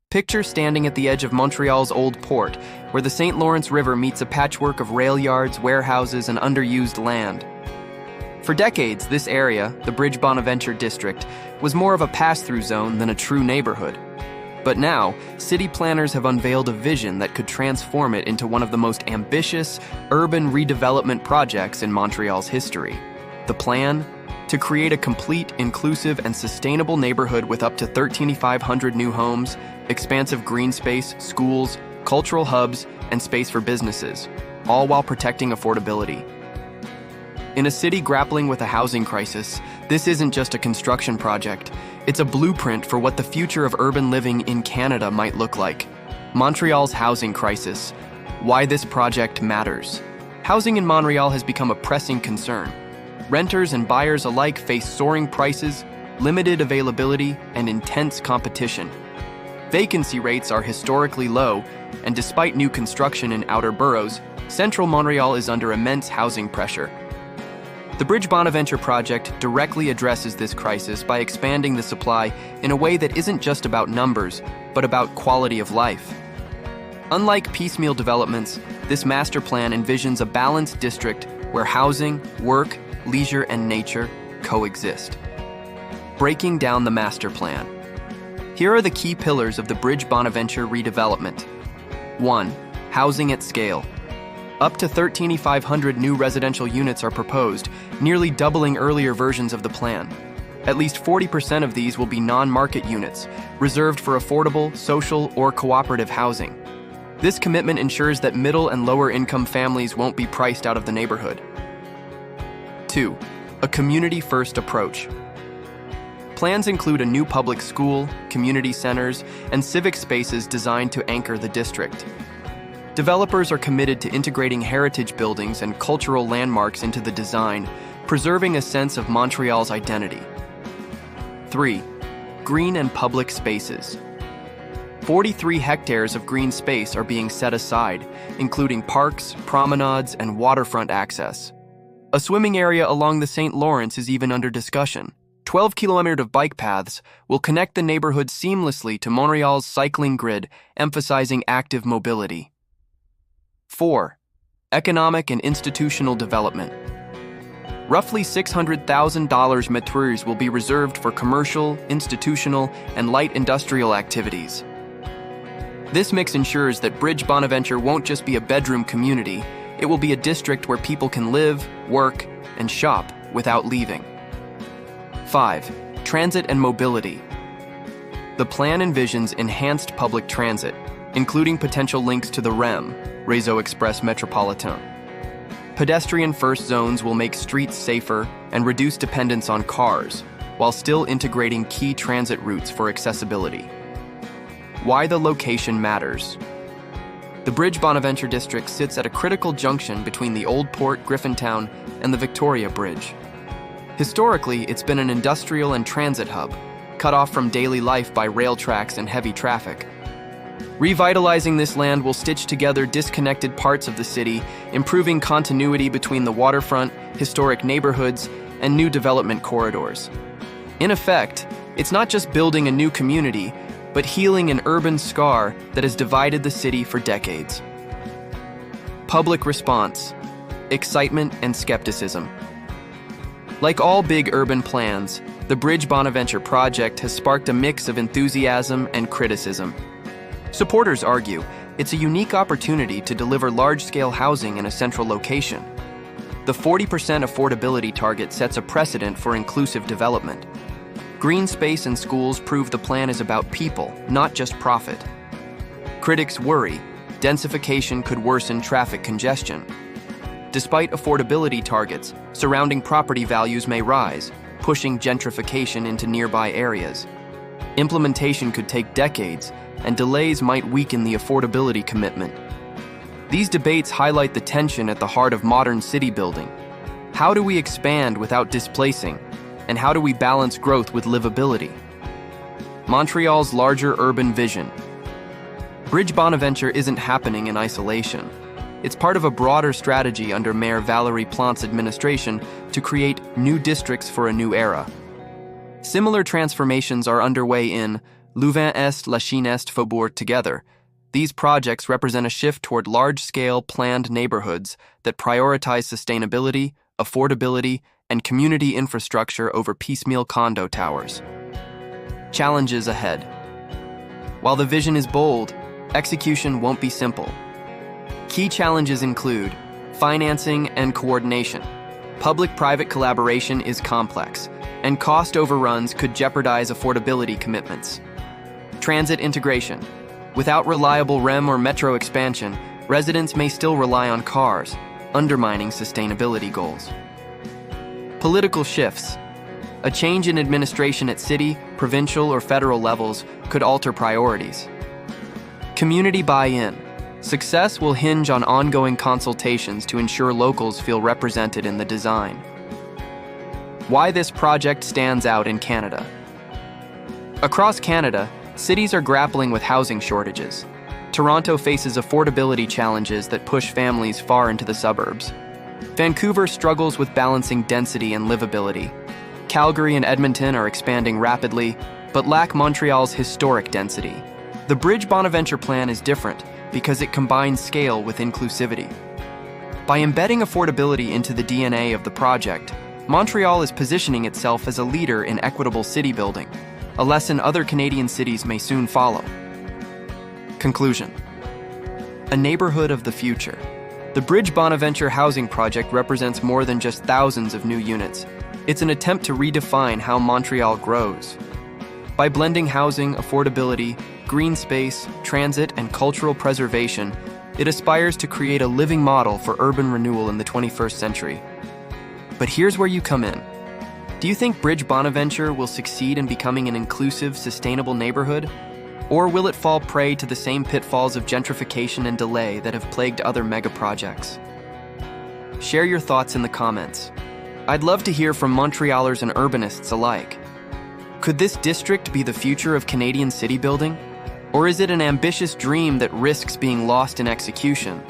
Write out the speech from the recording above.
Picture standing at the edge of Montreal's Old Port, where the St. Lawrence River meets a patchwork of rail yards, warehouses, and underused land. For decades, this area, the Bridge-Bonaventure district, was more of a pass-through zone than a true neighborhood. But now, city planners have unveiled a vision that could transform it into one of the most ambitious urban redevelopment projects in Montreal's history. The plan? To create a complete, inclusive, and sustainable neighborhood with up to 3,500 new homes, expansive green space, schools, cultural hubs, and space for businesses, all while protecting affordability. In a city grappling with a housing crisis, this isn't just a construction project. It's a blueprint for what the future of urban living in Canada might look like. Montreal's housing crisis. Why this project matters. Housing in Montreal has become a pressing concern. Renters and buyers alike face soaring prices, limited availability, and intense competition. Vacancy rates are historically low, and despite new construction in outer boroughs, central Montreal is under immense housing pressure. The Bridge-Bonaventure project directly addresses this crisis by expanding the supply in a way that isn't just about numbers, but about quality of life. Unlike piecemeal developments, this master plan envisions a balanced district where housing, work, leisure, and nature coexist. Breaking down the master plan. Here are the key pillars of the Bridge-Bonaventure redevelopment. 1. Housing at scale. Up to 3,500 new residential units are proposed, nearly doubling earlier versions of the plan. At least 40% of these will be non-market units, reserved for affordable, social, or cooperative housing. This commitment ensures that middle and lower-income families won't be priced out of the neighborhood. 2. A community-first approach. Plans include a new public school, community centers, and civic spaces designed to anchor the district. Developers are committed to integrating heritage buildings and cultural landmarks into the design, preserving a sense of Montreal's identity. 3. Green and public spaces. 43 hectares of green space are being set aside, including parks, promenades, and waterfront access. A swimming area along the St. Lawrence is even under discussion. 12 kilometers of bike paths will connect the neighborhood seamlessly to Montreal's cycling grid, emphasizing active mobility. 4. Economic and institutional development. Roughly $600,000 mètres will be reserved for commercial, institutional, and light industrial activities. This mix ensures that Bridge-Bonaventure won't just be a bedroom community, it will be a district where people can live, work, and shop without leaving. 5. Transit and mobility. The plan envisions enhanced public transit, including potential links to the REM, Réseau Express Métropolitain. Pedestrian-first zones will make streets safer and reduce dependence on cars, while still integrating key transit routes for accessibility. Why the location matters. The Bridge-Bonaventure district sits at a critical junction between the Old Port, Griffintown, and the Victoria Bridge. Historically, it's been an industrial and transit hub, cut off from daily life by rail tracks and heavy traffic. Revitalizing this land will stitch together disconnected parts of the city, improving continuity between the waterfront, historic neighborhoods, and new development corridors. In effect, it's not just building a new community, but healing an urban scar that has divided the city for decades. Public response, excitement, and skepticism. Like all big urban plans, the Bridge-Bonaventure project has sparked a mix of enthusiasm and criticism. Supporters argue it's a unique opportunity to deliver large-scale housing in a central location. The 40% affordability target sets a precedent for inclusive development. Green space and schools prove the plan is about people, not just profit. Critics worry densification could worsen traffic congestion. Despite affordability targets, surrounding property values may rise, pushing gentrification into nearby areas. Implementation could take decades, and delays might weaken the affordability commitment. These debates highlight the tension at the heart of modern city building. How do we expand without displacing? And how do we balance growth with livability? Montreal's larger urban vision. Bridge-Bonaventure isn't happening in isolation. It's part of a broader strategy under Mayor Valérie Plante's administration to create new districts for a new era. Similar transformations are underway in Louvain Est, Lachine Est, Faubourg together. These projects represent a shift toward large-scale, planned neighborhoods that prioritize sustainability, affordability, and community infrastructure over piecemeal condo towers. Challenges ahead. While the vision is bold, execution won't be simple. Key challenges include financing and coordination. Public-private collaboration is complex, and cost overruns could jeopardize affordability commitments. Transit integration. Without reliable REM or metro expansion, residents may still rely on cars, undermining sustainability goals. Political shifts. A change in administration at city, provincial, or federal levels could alter priorities. Community buy-in. Success will hinge on ongoing consultations to ensure locals feel represented in the design. Why this project stands out in Canada. Across Canada, cities are grappling with housing shortages. Toronto faces affordability challenges that push families far into the suburbs. Vancouver struggles with balancing density and livability. Calgary and Edmonton are expanding rapidly, but lack Montreal's historic density. The Bridge-Bonaventure plan is different because it combines scale with inclusivity. By embedding affordability into the DNA of the project, Montreal is positioning itself as a leader in equitable city building, a lesson other Canadian cities may soon follow. Conclusion. A neighborhood of the future. The Bridge-Bonaventure housing project represents more than just thousands of new units. It's an attempt to redefine how Montreal grows. By blending housing, affordability, green space, transit, and cultural preservation, it aspires to create a living model for urban renewal in the 21st century. But here's where you come in. Do you think Bridge-Bonaventure will succeed in becoming an inclusive, sustainable neighborhood? Or will it fall prey to the same pitfalls of gentrification and delay that have plagued other mega projects? Share your thoughts in the comments. I'd love to hear from Montrealers and urbanists alike. Could this district be the future of Canadian city building? Or is it an ambitious dream that risks being lost in execution?